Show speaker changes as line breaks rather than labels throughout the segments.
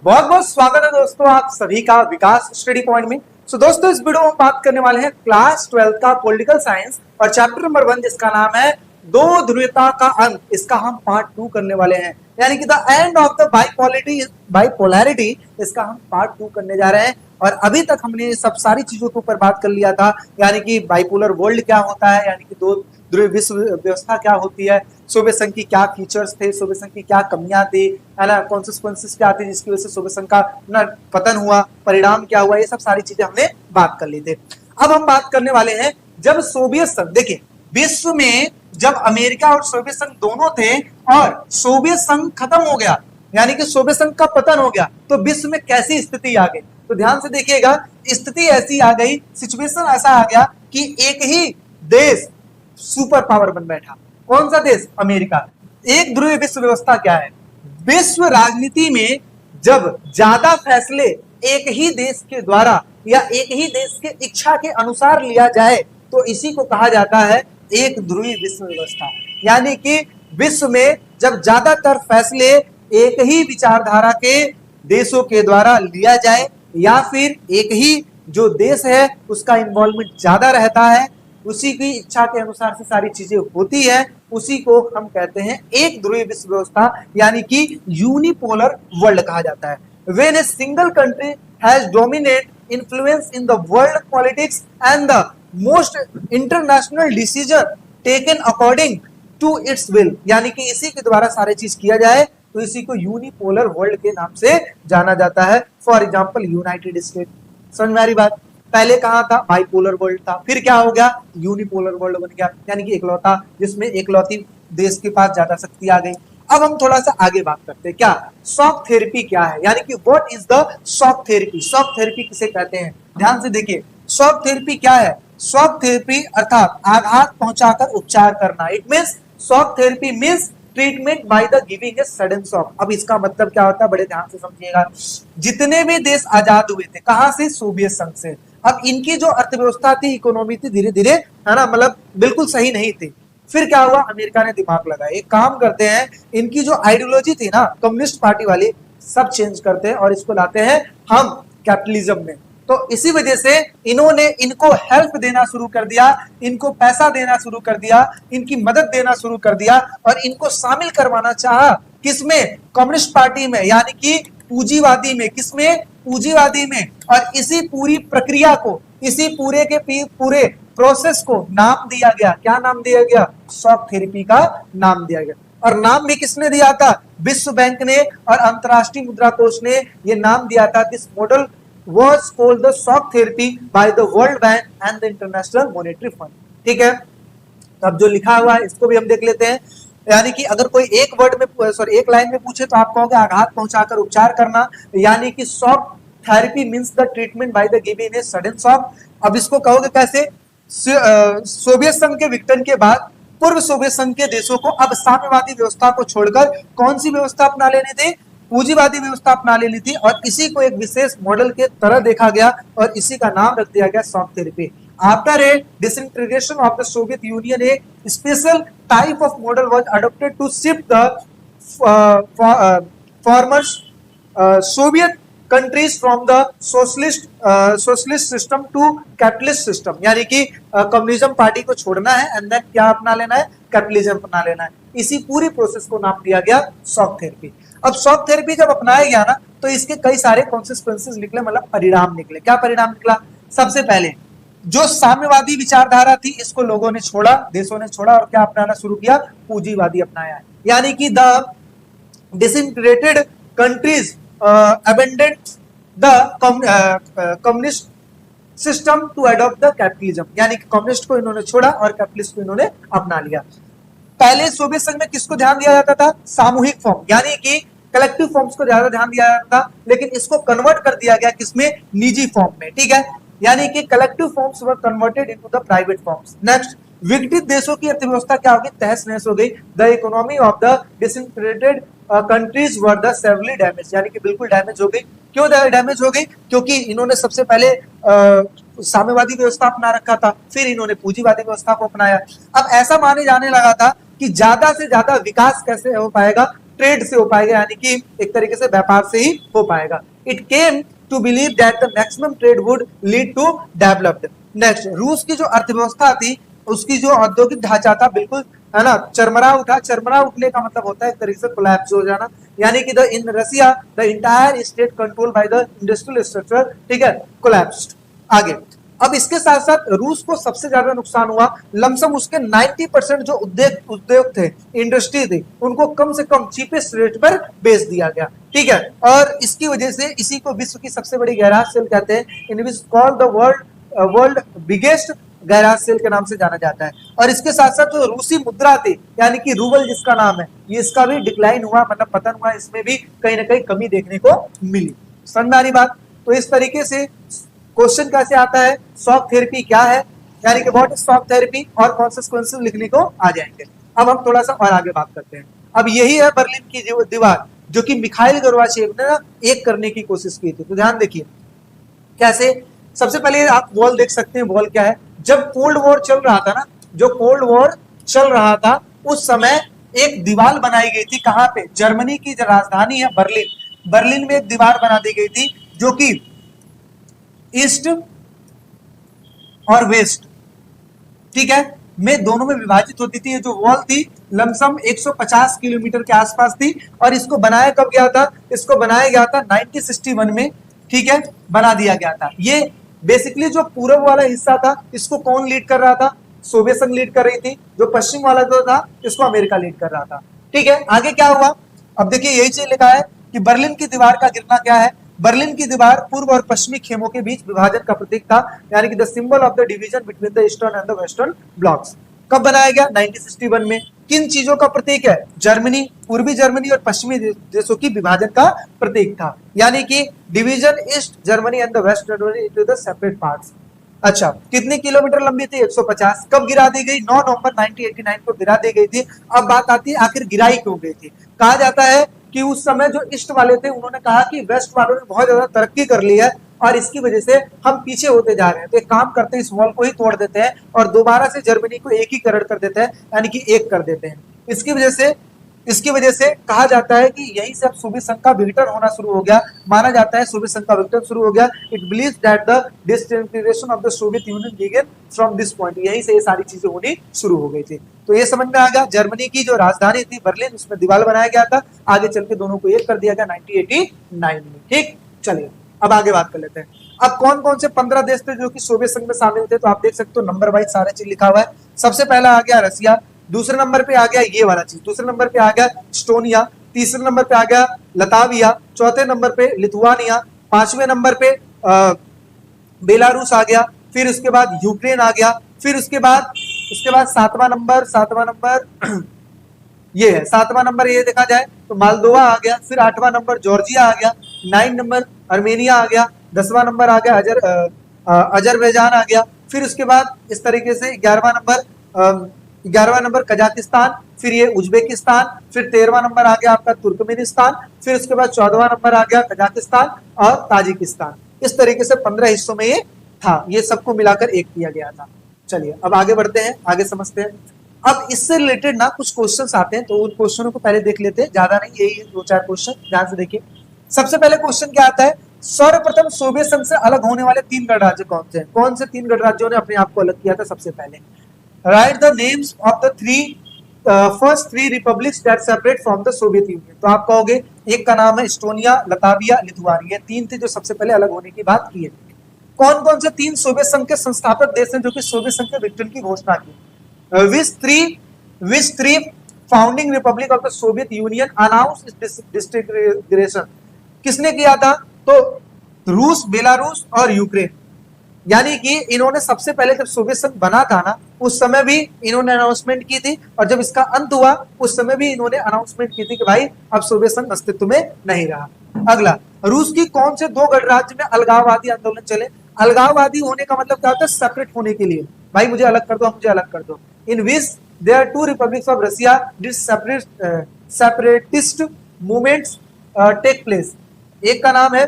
बहुत बहुत स्वागत है दोस्तों आप सभी का विकास स्टडी पॉइंट में। दोस्तों इस वीडियो में हम बात करने वाले हैं क्लास 12 का पॉलिटिकल साइंस और चैप्टर नंबर 1 जिसका नाम है दो ध्रुवीयता का अंत। इसका हम पार्ट 2 करने वाले हैं, यानी कि the end of the bipolarity. इसका हम पार्ट 2 करने जा रहे हैं। और अभी तक हमने सब सारी चीजों के ऊपर बात कर लिया था, यानी कि बाइपोलर वर्ल्ड क्या होता है, यानी कि दो ध्रुवीय विश्व व्यवस्था क्या होती है, सोवियत संघ की क्या फीचर्स थे, सोवियत संघ की क्या कमियां थी, है ना, कॉन्सिक्वेंसेस क्या थी जिसकी वजह से सोवियत संघ का ना पतन हुआ, परिणाम क्या हुआ, ये सब सारी चीजें हमने बात कर ली थी। अब हम बात करने वाले हैं जब सोवियत संघ, देखिए विश्व में जब अमेरिका और सोवियत संघ दोनों थे और सोवियत संघ खत्म हो गया, यानी कि सोवियत संघ का पतन हो गया, तो विश्व में कैसी स्थिति आ गई। तो ध्यान से देखिएगा, स्थिति ऐसी आ गई, सिचुएशन ऐसा आ गया कि एक ही देश सुपर पावर बन बैठा। कौन सा देश? अमेरिका। एक ध्रुवीय विश्व व्यवस्था क्या है? विश्व राजनीति में जब ज्यादा फैसले एक ही देश के द्वारा या एक ही देश के इच्छा के अनुसार लिया जाए तो इसी को कहा जाता है एक ध्रुवीय विश्व व्यवस्था। यानी कि विश्व में जब ज्यादातर फैसले एक ही विचारधारा के देशों के द्वारा लिया जाए या फिर एक ही जो देश है उसका इन्वॉल्वमेंट ज्यादा रहता है, उसी की इच्छा के अनुसार से सारी चीजें होती है, उसी को हम कहते हैं एक ध्रुवीय विश्व व्यवस्था, यानी कि यूनिपोलर वर्ल्ड कहा जाता है। When a single country has dominate influence in the world politics and the most international decision taken according to its will, यानी कि इसी के द्वारा सारी चीज किया जाए तो इसी को यूनिपोलर वर्ल्ड के नाम से जाना जाता है। For example United state. समझ में आ रही बात? पहले कहां था? बाइपोलर वर्ल्ड था, फिर क्या हो गया? यूनिपोलर वर्ल्ड बन गया, यानी कि एकलौता, जिसमें एकलौती देश के पास ज्यादा शक्ति आ गई। अब हम थोड़ा सा आगे बात करते हैं, क्या शॉक थेरेपी क्या है, यानी कि what is the shock therapy. Shock therapy किसे कहते हैं? ध्यान से देखिए, शॉक थेरेपी क्या है? शॉक थेरेपी अर्थात आघात पहुंचाकर उपचार करना। It means shock therapy means treatment by the giving a sudden shock. अब इसका मतलब क्या होता है, बड़े ध्यान से समझिएगा। जितने भी देश आजाद हुए थे, कहां से? सोवियत संघ से। अब इनकी जो अर्थव्यवस्था थी, इकोनॉमी थी, धीरे धीरे, है ना, मतलब बिल्कुल सही नहीं थी। फिर क्या हुआ? अमेरिका ने दिमाग लगाया, एक काम करते हैं, इनकी जो आइडियोलॉजी थी ना कम्युनिस्ट पार्टी वाली, सब चेंज करते हैं और इसको लाते हैं हम कैपिटलिज्म में। तो इसी वजह से इन्होंने इनको हेल्प देना शुरू कर दिया, इनको पैसा देना शुरू कर दिया, इनकी मदद देना शुरू कर दिया और इनको शामिल करवाना चाहा किसमें? कम्युनिस्ट पार्टी में, यानी कि पूंजीवादी में। किसमें? पूंजीवादी में। और इसी पूरी प्रक्रिया को, इसी पूरे के पूरे प्रोसेस को नाम दिया गया, क्या नाम दिया गया? शॉक थेरेपी का नाम दिया गया। और नाम भी किसने दिया था? विश्व बैंक ने और अंतरराष्ट्रीय मुद्रा कोष ने ये नाम दिया था। This model was called the shock therapy by the World Bank and the International Monetary Fund। ठीक है, अब जो लिखा हुआ है इसको भी हम देख लेते हैं। यानी कि अगर कोई एक वर्ड में, सॉरी एक लाइन में पूछे तो आप कहोगे आघात पहुंचाकर उपचार करना, यानी कि shock therapy means the treatment by the giving a sudden shock. अब इसको कहोगे कैसे? सोवियत संघ के विघटन के बाद पूर्व सोवियत संघ के देशों को अब साम्यवादी व्यवस्था को छोड़कर कौन सी व्यवस्था अपना लेनी थी? पूंजीवादी व्यवस्था अपना लेनी थी। और इसी को एक विशेष मॉडल के तरह देखा गया और इसी का नाम रख दिया गया shock therapy. After a disintegration of the Soviet Union, a special type of model was adopted to shift the former Soviet countries from the socialist system to capitalist system, यानी कि कम्युनिज्म पार्टी को छोड़ना है and then क्या अपना लेना है? Capitalism अपना लेना है। इसी पूरी प्रोसेस को नाम दिया गया शॉक थेरेपी। अब शॉक थेरेपी जब अपनाया गया ना तो इसके कई सारे कॉन्सिक्वेंसेस निकले, मतलब परिणाम निकले। क्या परिणाम निकला? सबसे पहले जो साम्यवादी विचारधारा थी इसको लोगों ने छोड़ा, देशों ने छोड़ा और क्या अपनाना शुरू किया? पूंजीवादी अपनाया। यानी कि the disintegrated countries abandoned the communist system to adopt the capitalism, यानी कि कम्युनिस्ट को इन्होंने छोड़ा और कैपिटलिस्ट को इन्होंने अपना लिया। पहले सोवियत संघ में किसको ध्यान दिया जाता था? सामूहिक फॉर्म, यानी कि कलेक्टिव फॉर्म्स को ज्यादा ध्यान दिया जाता था, लेकिन इसको कन्वर्ट कर दिया गया किसमें? निजी फॉर्म में। ठीक है, यानी कि collective forms were converted into the private forms. Next, विकसित देशों की अर्थव्यवस्था क्या होगी? तहस नहस हो गई। The economy of the disintegrated countries were the severally damage, यानी कि बिल्कुल डैमेज हो गई। क्यों डैमेज हो गई? क्योंकि इन्होंने सबसे पहले साम्यवादी व्यवस्था अपना रखा था, फिर इन्होंने पूंजीवादी व्यवस्था को अपनाया। अब ऐसा माने जाने लगा था कि ज्यादा से ज्यादा विकास कैसे हो पाएगा? ट्रेड से हो पाएगा, यानी कि एक तरीके से व्यापार से ही हो पाएगा। It came to believe that the maximum trade would lead to developed. Next, रूस की जो अर्थव्यवस्था थी, उसकी जो औद्योगिक ढांचा था, बिल्कुल है ना, चरमरा उठा। चरमरा उठने का मतलब होता है एक तरीके से कोलैप्स हो जाना, यानी कि the in Russia the entire state control by the industrial structure, ठीक है, कोलैप्स्ड। आगे, अब इसके साथ साथ रूस को सबसे ज्यादा नुकसान हुआ। लमसम उसके 90% जो उद्योग थे, इंडस्ट्री थी, उनको कम से कम चीपेस्ट रेट पर बेच दिया गया, ठीक है। और इसकी वजह से इसी को विश्व की सबसे बड़ी गैराज सेल कहते हैं, in which called the world biggest garage sale के नाम से जाना जाता है। और इसके साथ साथ जो रूसी मुद्रा थी, यानी कि रूबल जिसका नाम है, ये इसका भी डिक्लाइन हुआ, मतलब पतन हुआ, इसमें भी कहीं ना कहीं कमी देखने को मिली। समझ में आ रही बात? तो इस तरीके से क्वेश्चन कैसे आता है, शॉक थेरेपी क्या है, यानी कि व्हाट इज शॉक थेरेपी, और कॉन्सिक्वेंसेस लिखने को आ जाएंगे। अब हम थोड़ा सा और आगे बात करते हैं। अब यही है बर्लिन की दीवार, जो कि मिखाइल गोर्बाचेव ने ना एक करने की कोशिश की थी। तो ध्यान देखिए कैसे। सबसे पहले आप वॉल देख सकते हैं, वॉल क्या है। जब कोल्ड वॉर चल रहा था ना, जो कोल्ड वॉर चल रहा था, उस समय एक दीवार बनाई गई थी। कहां पे? जर्मनी की जो राजधानी है बर्लिन, बर्लिन में एक दीवार बना दी गई थी, जो कि ईस्ट और वेस्ट, ठीक है, में दोनों में विभाजित होती थी। ये जो वॉल थी लमसम 150 किलोमीटर के आसपास थी। और इसको बनाया कब गया था? इसको बनाया गया था 1961 में, ठीक है, बना दिया गया था। ये बेसिकली जो पूर्व वाला हिस्सा था, इसको कौन लीड कर रहा था? सोवियत संघ लीड कर रही थी। जो पश्चिम वाला जो था, इसको अमेरिका लीड कर रहा था, ठीक है। आगे क्या हुआ? अब देखिए यही चीज लिखा है कि बर्लिन की दीवार का गिरना क्या है। बर्लिन की दीवार पूर्व और पश्चिमी खेमों के बीच विभाजन का प्रतीक था, यानी कि the symbol of the division between the eastern and the western blocks. कब बनाया गया? 1961 में। किन चीजों का प्रतीक है? जर्मनी, पूर्वी जर्मनी और पश्चिमी देशों की विभाजन का प्रतीक था, यानी कि division East Germany and the West Germany into the separate parts. अच्छा, कितनी किलोमीटर लंबी थी? 150। कब गिरा दी गई? 9 नवंबर 1989 को गिरा दी गई थी। अब बात आती है आखिर गिराई क्यों गई थी। कहा जाता है कि उस समय जो ईस्ट वाले थे, उन्होंने कहा कि वेस्ट वालों ने बहुत ज्यादा तरक्की कर ली है और इसकी वजह से हम पीछे होते जा रहे हैं, तो एक काम करते हैं, इस वॉल को ही तोड़ देते हैं और दोबारा से जर्मनी को एकीकरण कर देते हैं, यानी कि एक कर देते हैं। इसकी वजह से कहा जाता है कि यहीं से अब सोवियत संघ का विघटन होना शुरू हो गया। माना जाता है सोवियत संघ का विघटन शुरू हो गया। It believes that the disintegration of the Soviet Union began from this point. यहीं से ये सारी चीजें होनी शुरू हो गई थी। तो ये समझ में आ गया, जर्मनी की जो राजधानी थी बर्लिन, उसमें दीवार बनाया गया था। आगे चल के दोनों को एक कर दिया गया 1989 में। ठीक, चलिए अब आगे बात कर लेते हैं। अब कौन कौन से 15 देश थे जो कि सोवियत संघ में शामिल थे, तो आप देख सकते हो नंबर वाइज सारा चीज लिखा हुआ है। सबसे पहला आ गया रसिया, दूसरे नंबर पे आ गया ये वाला चीज, दूसरे नंबर पे आ गया एस्टोनिया, तीसरे नंबर पे आ गया लताविया, चौथे नंबर पे लिथुआनिया, पांचवें नंबर पे बेलारूस आ गया, फिर उसके बाद यूक्रेन आ गया, फिर उसके बाद सातवां नंबर ये है, सातवां नंबर ये देखा जाए तो मालदोवा आ गया, फिर आठवां नंबर जॉर्जिया आ गया, 9 नंबर अर्मेनिया आ गया, 10वां नंबर आ गया अजरबैजान आ गया, फिर उसके बाद इस तरीके से 11वां नंबर कजाकिस्तान, फिर ये उज्बेकिस्तान, फिर 13वां नंबर आ गया आपका तुर्कमेनिस्तान, फिर उसके बाद 14वां नंबर आ गया कजाकिस्तान और ताजिकिस्तान। इस तरीके से 15 हिस्सों में ये था, ये सबको मिलाकर एक किया गया था। चलिए अब आगे बढ़ते हैं, आगे समझते हैं। अब इससे रिलेटेड ना कुछ क्वेश्चंस आते हैं, तो उन क्वेश्चनों को पहले देख लेते हैं, ज्यादा नहीं, यही 2-4 क्वेश्चन, ध्यान से देखिए। सबसे पहले क्वेश्चन क्या आता है? सर्वप्रथम सोवियत संघ से अलग होने वाले 3 गणराज्य कौन से हैं? कौन से 3 गणराज्यों ने अपने आप को अलग किया था सबसे पहले? Right the names of the first 3 republics that separate from the Soviet union. तो आप कहोगे एक का नाम है एस्टोनिया, लताविया, लिथुआनिया, ये 3 थे जो सबसे पहले अलग होने की बात की है। कौन कौन से 3 सोवियत संघ के संस्थापक देश हैं जो कि सोवियत संघ के विघटन की घोषणा की? Which three founding republic of the Soviet Union announced its disintegration? किसने किया था? तो रूस, बेलारूस और यूक्रेन। यानी कि इन्होंने सबसे पहले जब सोवियत संघ बना था ना, उस समय भी इन्होंने अनाउंसमेंट की थी, और जब इसका अंत हुआ उस समय भी इन्होंने अनाउंसमेंट की थी कि भाई अब सोवियत संघ अस्तित्व में नहीं रहा। अगला, रूस की कौन से 2 गणराज्य में अलगाववादी आंदोलन चले? अलगाववादी होने का मतलब क्या होता है? सेपरेट होने के लिए, भाई मुझे अलग कर दो, मुझे अलग कर दो। In which there are 2 republics of Russia did separatist movements take place. एक का नाम है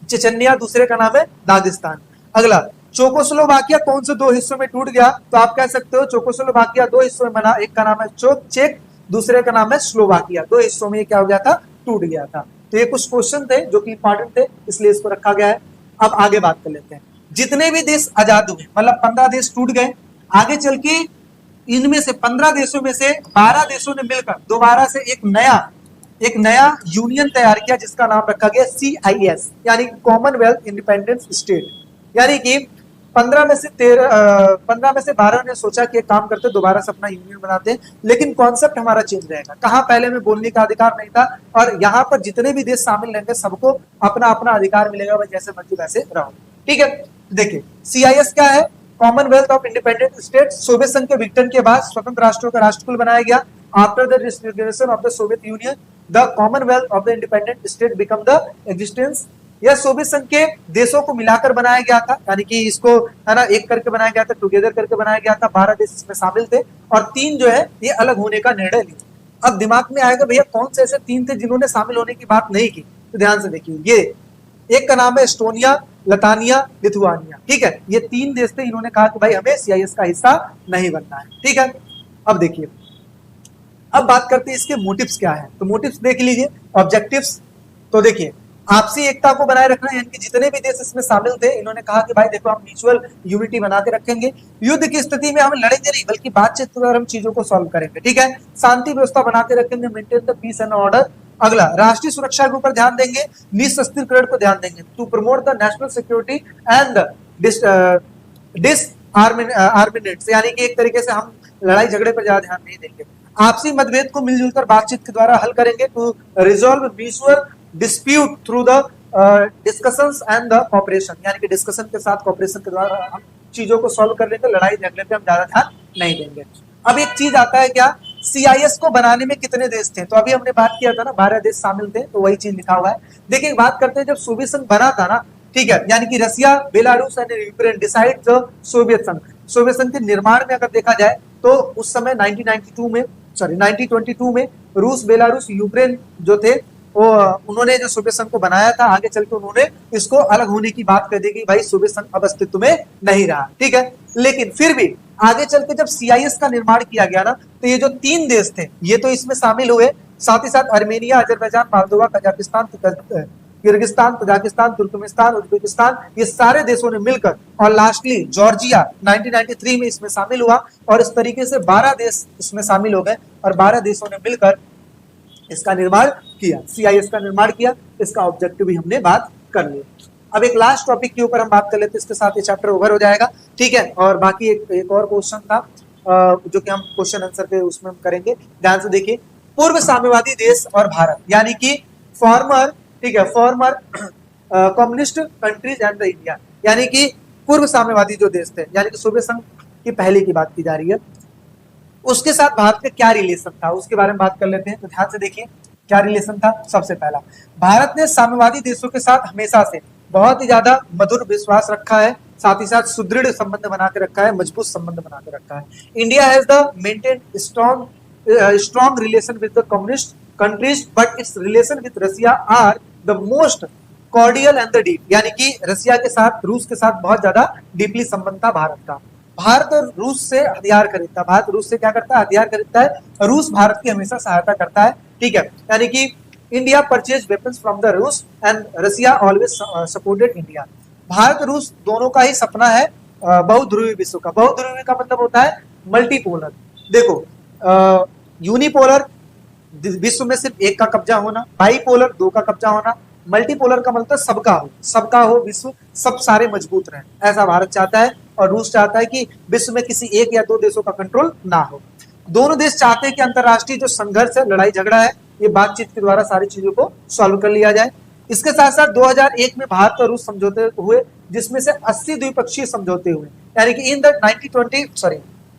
चेचन्या, दूसरे का नाम है दागिस्तान। अगला, चेकोस्लोवाकिया कौन से 2 हिस्सों में टूट गया? तो आप कह सकते हो चेकोस्लोवाकिया 2 हिस्सों में बना, एक का नाम है चेक दूसरे का नाम है स्लोवाकिया। दो हिस्सों में ये क्या हो गया था, टूट गया था। तो ये कुछ क्वेश्चन थे जो कि इंपॉर्टेंट थे, इसलिए इसको रखा गया है। अब आगे बात कर लेते हैं। जितने भी देश आजाद हुए, मतलब 15 देश टूट गए, आगे चल के इनमें से 15 देशों में से 12 देशों ने मिलकर दोबारा से एक नया यूनियन तैयार किया, जिसका नाम रखा गया CIS, यानी कॉमनवेल्थ इंडिपेंडेंट स्टेट। यानी कि 15 में से 12 ने सोचा कि एक काम करते दोबारा से अपना यूनियन बनाते हैं, लेकिन कॉन्सेप्ट हमारा चेंज रहेगा। कहाँ पहले में बोलने का अधिकार नहीं था, और यहाँ पर जितने भी देश शामिल रहेंगे सबको अपना अपना अधिकार मिलेगा, भाई जैसे मर्जी वैसे रहो। ठीक है, देखिए CIS क्या है, Commonwealth of independent state. Soviet संघ के विघटन के बाद स्वतंत्र राष्ट्रों का राष्ट्रकुल बनाया गया। After the disintegration of the Soviet union, the Commonwealth of the independent state become the existence. यह सोवियत संघ के देशों को मिलाकर बनाया गया था, यानी कि इसको है ना एक करके बनाया गया था, टुगेदर करके बनाया गया था। 12 देश इसमें शामिल थे और 3 जो है ये अलग होने का निर्णय लिया। अब दिमाग में आएगा भैया कौन से ऐसे 3 थे जिन्होंने शामिल होने की बात नहीं की, तो ध्यान से देखिए। ये एक का नाम है एस्टोनिया, लतानिया, लिथुआनिया। ठीक है, ये 3 देश थे, इन्होंने कहा कि भाई हमें CIS का हिस्सा नहीं बनना है। ठीक है, अब देखिए, अब बात करते हैं इसके मोटिव्स क्या है। तो मोटिव्स देख लीजिए, ऑब्जेक्टिव्स। तो देखिए, आपसी एकता को बनाए रखना, यानी कि जितने भी देश इसमें शामिल थे इन्होंने कहा कि भाई देखो हम म्यूचुअल यूनिटी बना के रखेंगे, युद्ध की स्थिति में हम लड़ेंगे नहीं बल्कि बातचीत कर हम चीजों को सॉल्व करेंगे। ठीक है, शांति व्यवस्था बना के रखेंगे, maintain the peace and order. अगला, राष्ट्रीय सुरक्षा के ऊपर ध्यान देंगे, निशस्त्रीकरण को ध्यान देंगे, to promote the national security and disarmament, यानी कि एक तरीके से हम लड़ाई झगड़े पर ज्यादा ध्यान नहीं देंगे। आपसी मतभेद को मिलजुल कर बातचीत के द्वारा हल करेंगे, to resolve mutual dispute through the discussions and the cooperation, यानी कि डिस्कशन के साथ कॉपरेशन के द्वारा हम चीजों को सॉल्व कर लेंगे, लड़ाई झगड़े पे हम ज्यादा ध्यान नहीं देंगे। अब एक चीज आता है क्या, CIS को बनाने में कितने देश थे, तो अभी हमने बात किया था ना 12 देश शामिल थे, तो वही चीज लिखा हुआ है। देखिए बात करते हैं जब सोवियत संघ बना था ना, ठीक है, यानी कि Russia, Belarus and Ukraine decide the Soviet संघ। सोवियत संघ के निर्माण में अगर देखा जाए तो उस समय 1922 में रूस, बेलारूस, यूक्रेन जो थे वो उन्होंने जो सोवियत संघ को बनाया था, आगे चल के उन्होंने इसको अलग होने की बात कर दी कि भाई सोवियत संघ अब अस्तित्व में नहीं रहा। ठीक है, लेकिन फिर भी आगे चल के जब CIS का निर्माण किया गया ना, तो ये जो 3 देश थे ये तो इसमें शामिल हुए, साथ ही साथ Armenia, Azerbaijan, Moldova, Kazakhstan, Kyrgyzstan, Tajikistan, Turkmenistan, Uzbekistan, ये सारे देशों ने मिलकर, और लास्टली जॉर्जिया 1993 में इसमें शामिल हुआ, और इस तरीके से 12 देश इसमें शामिल हो गए और 12 देशों ने मिलकर इसका निर्माण किया, CIS का निर्माण किया। इसका ऑब्जेक्टिव भी हमने बात कर ली। अब एक लास्ट टॉपिक के ऊपर हम बात कर लेते हैं, इसके साथ ये चैप्टर ओवर हो जाएगा। ठीक है, और बाकी एक और क्वेश्चन था जो कि हम क्वेश्चन आंसर के उसमें हम करेंगे, ध्यान से देखिए। पूर्व साम्यवादी देश और भारत, यानी कि फॉर्मर, ठीक है, farmer communist countries and the India, यानी कि पूर्व साम्यवादी जो देश थे, यानी कि सोवियत संघ की पहले की बात की जा रही है, उसके साथ भारत का क्या रिलेशन था उसके बारे में बात कर लेते हैं। तो ध्यान से देखिए क्या रिलेशन था। सबसे पहला, भारत ने साम्यवादी देशों के साथ हमेशा से बहुत ही ज्यादा मधुर विश्वास रखा है, साथ ही साथ सुदृढ़ संबंध बना के रखा है, मजबूत संबंध बना के रखा है। India has the maintain strong relation with the communist countries, but its relation with Russia are the most cordial and the deep, यानी कि रसिया के साथ, रूस के साथ बहुत ज्यादा डीपली संबंध था भारत का। भारत और रूस से हथियार खरीदता, भारत रूस से क्या करता है, हथियार खरीदता है, रूस भारत की हमेशा सहायता करता है। ठीक है, यानी कि India purchase weapons from the रूस and Russia always supported India. Bharat रूस दोनों का ही सपना है बहुध्रुवी विश्व का। बहुध्रुवी का मतलब होता है मल्टीपोलर। देखो यूनिपोलर विश्व में सिर्फ एक का कब्जा होना, बाईपोलर 2 का कब्जा होना, मल्टीपोलर का मतलब सबका हो विश्व, सब सारे मजबूत रहें, ऐसा भारत चाहता है। और रूस चाहता है कि विश्व में किसी 1 या 2 देशों का कंट्रोल ना हो। दोनों देश चाहते हैं कि अंतरराष्ट्रीय जो संघर्ष है, लड़ाई झगड़ा है, ये बातचीत के द्वारा सारी चीजों को सॉल्व कर लिया जाए। इसके साथ साथ 2001 में भारत और रूस समझौते हुए, जिसमें से 80 द्विपक्षीय समझौते हुए, यानी कि in the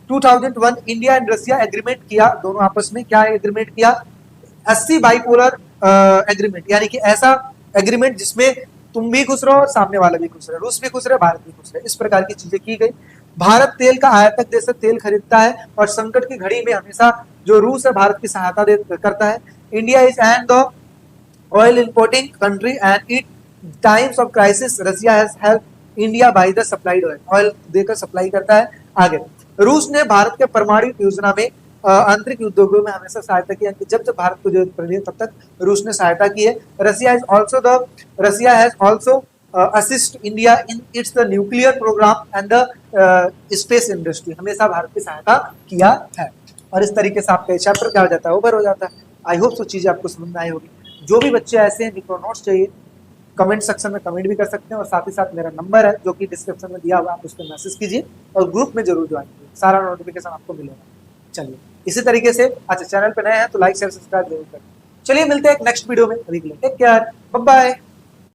2001 India and Russia agreement किया, दोनों आपस में क्या एग्रीमेंट किया, 80 बाइपोलर एग्रीमेंट, यानी कि ऐसा एग्रीमेंट जिसमें तुम भी खुश रहो और सामने वाला भी खुश रहे, रूस भी खुश रहे, भारत भी खुश रहे, इस प्रकार की चीजें की गई। भारत तेल का आयातक देश से तेल खरीदता है और संकट की घड़ी में हमेशा जो रूस है भारत की सहायता करता है। India is and the oil importing country and it times of crisis Russia has help India by the supplied oil, oil देकर सप्लाई करता है। आगे, रूस ने भारत के परमाणु योजना में आंतरिक उद्योगों में हमेशा सहायता की, यानी जब जब भारत को जरूरत पड़ी है तब तक रूस ने सहायता की है। Russia has also assist India in its the nuclear programme and the space industry, हमेशा भारत की सहायता किया है। और इस तरीके से आपका चैप्टर क्या हो जाता है, ओवर हो जाता है। आई होप सो चीजें आपको समझ में आई होगी। जो भी बच्चे ऐसे हैं जिनको नोट्स चाहिए, कमेंट सेक्शन में कमेंट भी कर सकते हैं, और साथ ही साथ मेरा नंबर है जो कि डिस्क्रिप्शन में दिया हुआ है, आप उस पर मैसेज कीजिए और ग्रुप में जरूर ज्वाइन कीजिए, सारा नोटिफिकेशन आपको मिलेगा। चलिए इसी तरीके से, अच्छा चैनल पे नए हैं तो लाइक शेयर सब्सक्राइब जरूर करें। चलिए मिलते हैं एक नेक्स्ट वीडियो में, अभी के लिए टेक केयर, बाय बाय।